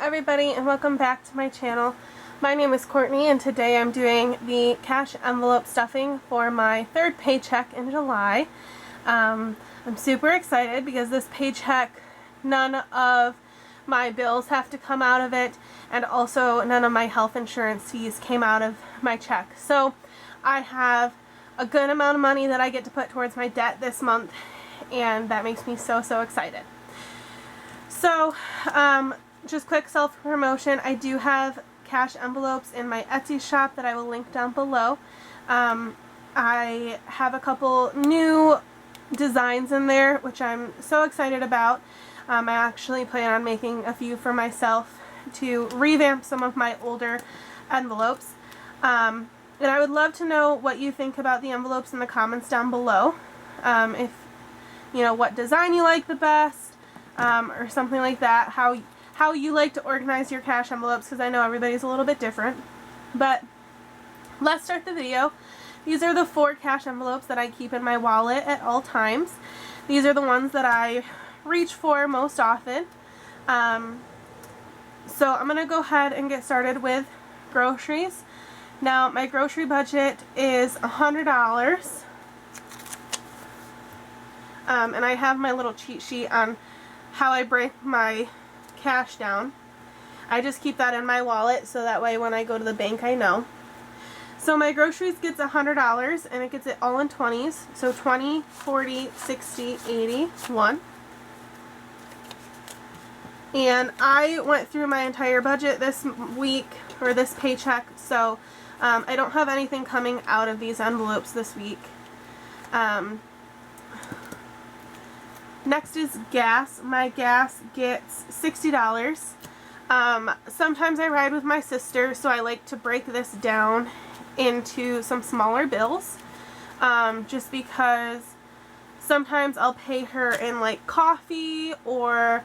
everybody, and welcome back to my channel. My name is Courtney, and today I'm doing the cash envelope stuffing for my third paycheck in July. I'm super excited because this paycheck, none of my bills have to come out of it, and also none of my health insurance fees came out of my check. So I have a good amount of money that I get to put towards my debt this month, and that makes me so excited. So, just quick self-promotion, I do have cash envelopes in my Etsy shop that I will link down below. I have a couple new designs in there, which I'm so excited about. I actually plan on making a few for myself to revamp some of my older envelopes. And I would love to know what you think about the envelopes in the comments down below. If you know what design you like the best, or something like that, how you like to organize your cash envelopes, because I know everybody's a little bit different. But let's start the video. These are the 4 cash envelopes that I keep in my wallet at all times. These are the ones that I reach for most often. So I'm going to go ahead and get started with groceries. Now, my grocery budget is $100. And I have my little cheat sheet on how I break my cash down. I just keep that in my wallet so that way when I go to the bank I know. So my groceries gets $100, and it gets it all in 20s. So 20, 40, 60, 80, 1. And I went through my entire budget this week, or this paycheck, so I don't have anything coming out of these envelopes this week. Next is gas. My gas gets $60. Sometimes I ride with my sister, so I like to break this down into some smaller bills, just because sometimes I'll pay her in like coffee or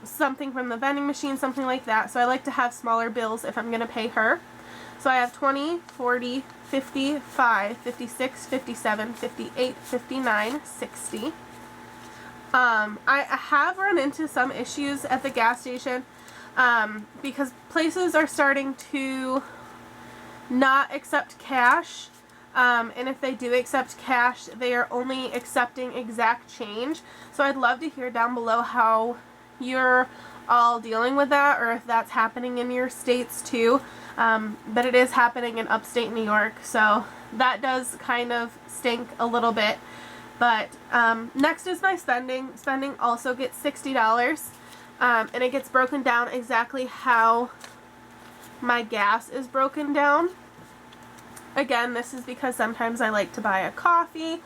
something from the vending machine, something like that. So I like to have smaller bills if I'm going to pay her. So I have 20, 40, 55, 56, 57, 58, 59, 60. I have run into some issues at the gas station because places are starting to not accept cash, and if they do accept cash, they are only accepting exact change. So I'd love to hear down below how you're all dealing with that, or if that's happening in your states too. But it is happening in upstate New York, so that does kind of stink a little bit. But next is my spending. Spending also gets $60, and it gets broken down exactly how my gas is broken down. Again, this is because sometimes I like to buy a coffee,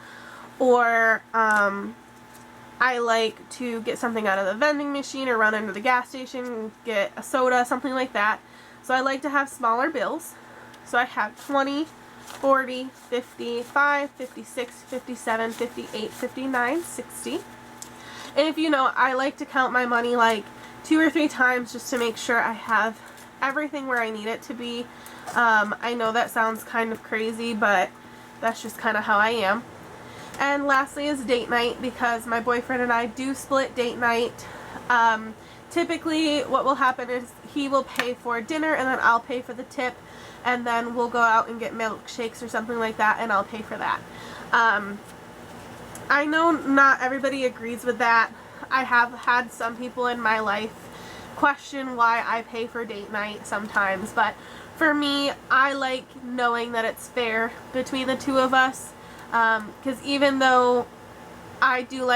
or I like to get something out of the vending machine or run into the gas station and get a soda, something like that. So I like to have smaller bills. So I have 20, 40, 55, 56, 57, 58, 59, 60. And if you know, I like to count my money like 2 or 3 times just to make sure I have everything where I need it to be. I know that sounds kind of crazy, but that's just kind of how I am. And lastly is date night, because my boyfriend and I do split date night. Typically what will happen is he will pay for dinner and then I'll pay for the tip, and then we'll go out and get milkshakes or something like that, and I'll pay for that. I know not everybody agrees with that. I have had some people in my life question why I pay for date night sometimes, but for me, I like knowing that it's fair between the two of us, because even though I do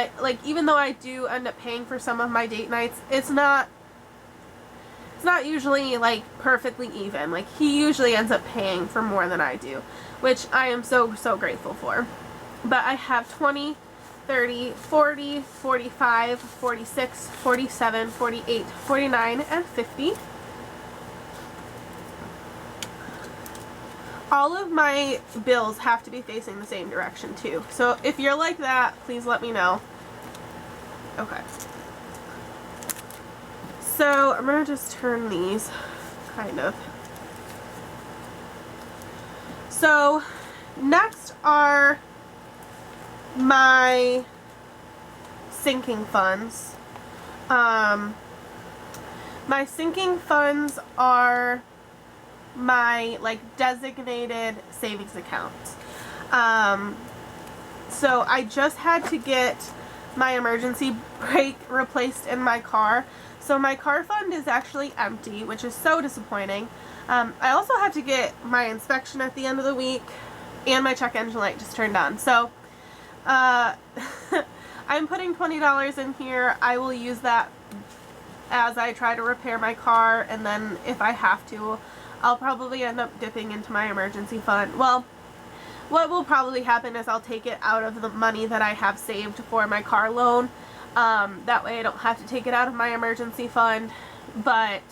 even though I do end up paying for some of my date nights, it's not usually like perfectly even. Like, he usually ends up paying for more than I do, which I am so grateful for. But I have 20, 30, 40, 45, 46, 47, 48, 49, and 50. All of my bills have to be facing the same direction too. So if you're like that, please let me know. Okay. So I'm going to just turn these, kind of. So next are my sinking funds. My sinking funds are my like designated savings accounts. So I just had to get my emergency brake replaced in my car. So my car fund is actually empty, which is so disappointing. I also had to get my inspection at the end of the week, and my check engine light just turned on. So I'm putting $20 in here. I will use that as I try to repair my car, and then if I have to, I'll probably end up dipping into my emergency fund. Well, what will probably happen is I'll take it out of the money that I have saved for my car loan. That way I don't have to take it out of my emergency fund, but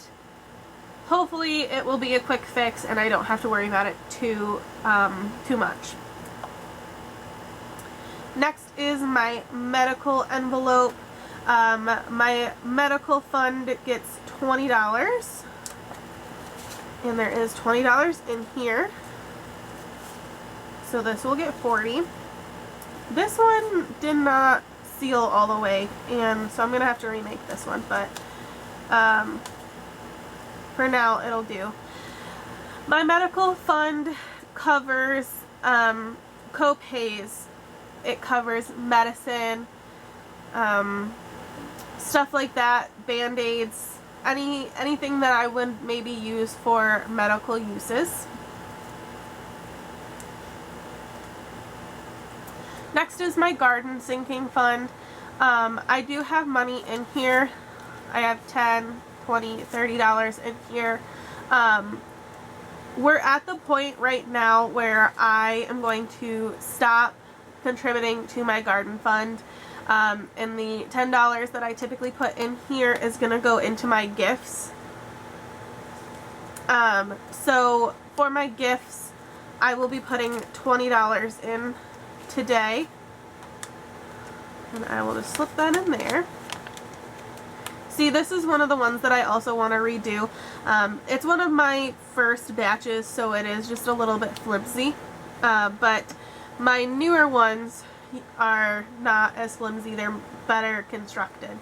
hopefully it will be a quick fix and I don't have to worry about it too much. Next is my medical envelope. My medical fund gets $20, and there is $20 in here. So this will get $40. This one did not seal all the way, and so I'm going to have to remake this one, but for now it'll do. My medical fund covers co-pays. It covers medicine, stuff like that, band-aids, anything that I would maybe use for medical uses. Next is my garden sinking fund. I do have money in here. I have $10, $20, $30 in here. We're at the point right now where I am going to stop contributing to my garden fund. And the $10 that I typically put in here is going to go into my gifts. So for my gifts, I will be putting $20 in today, and I will just slip that in there. See, this is one of the ones that I also want to redo. It's one of my first batches, so it is just a little bit flimsy, but my newer ones are not as flimsy. They're better constructed.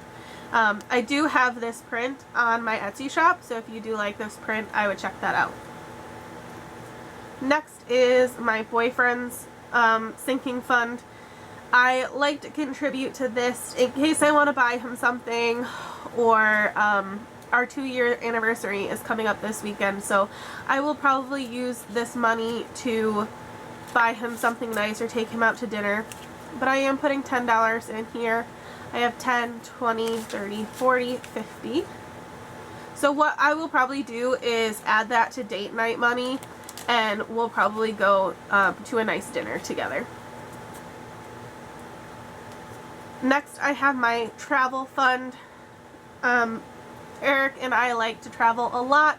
I do have this print on my Etsy shop, so if you do like this print, I would check that out. Next is my boyfriend's sinking fund. I like to contribute to this in case I want to buy him something, or our 2-year anniversary is coming up this weekend, so I will probably use this money to buy him something nice or take him out to dinner. But I am putting $10 in here. I have 10, 20, 30, 40, 50. So what I will probably do is add that to date night money, and we'll probably go to a nice dinner together. Next, I have my travel fund. Eric and I like to travel a lot.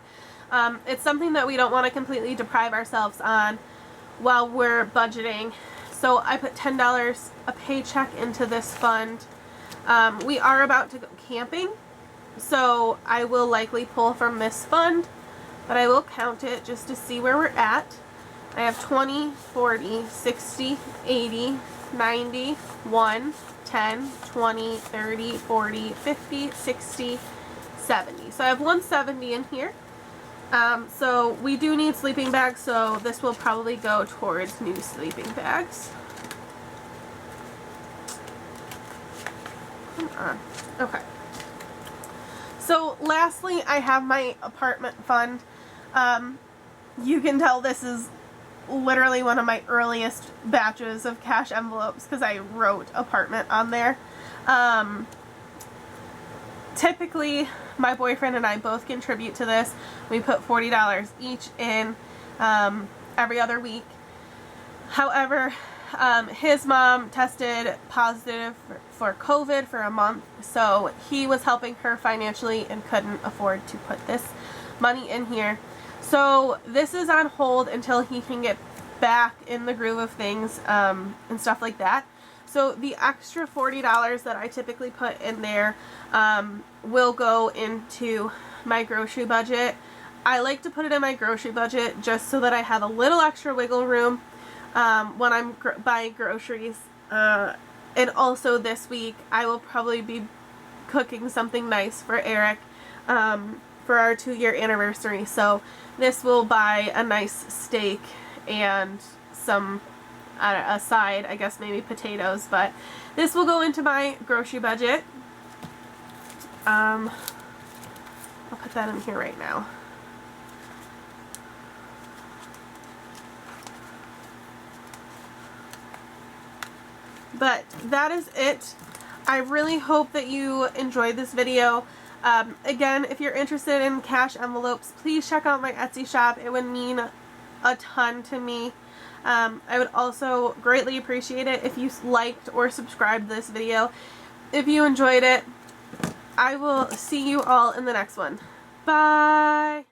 It's something that we don't want to completely deprive ourselves on while we're budgeting. So I put $10 a paycheck into this fund. We are about to go camping, so I will likely pull from this fund, but I will count it just to see where we're at. I have 20, 40, 60, 80, 90, 1, 10, 20, 30, 40, 50, 60, 70. So I have 170 in here. So we do need sleeping bags, so this will probably go towards new sleeping bags. Come on. Okay. So lastly, I have my apartment fund. You can tell this is literally one of my earliest batches of cash envelopes because I wrote apartment on there. Typically, my boyfriend and I both contribute to this. We put $40 each in every other week. However, his mom tested positive for COVID for a month, so he was helping her financially and couldn't afford to put this money in here. So this is on hold until he can get back in the groove of things and stuff like that. So the extra $40 that I typically put in there will go into my grocery budget. I like to put it in my grocery budget just so that I have a little extra wiggle room when I'm buying groceries. And also this week I will probably be cooking something nice for Eric. for our 2-year anniversary. So this will buy a nice steak and some a side, I guess maybe potatoes, but this will go into my grocery budget. I'll put that in here right now. But that is it. I really hope that you enjoyed this video. Again, if you're interested in cash envelopes, please check out my Etsy shop. It would mean a ton to me. I would also greatly appreciate it if you liked or subscribed this video. If you enjoyed it, I will see you all in the next one. Bye!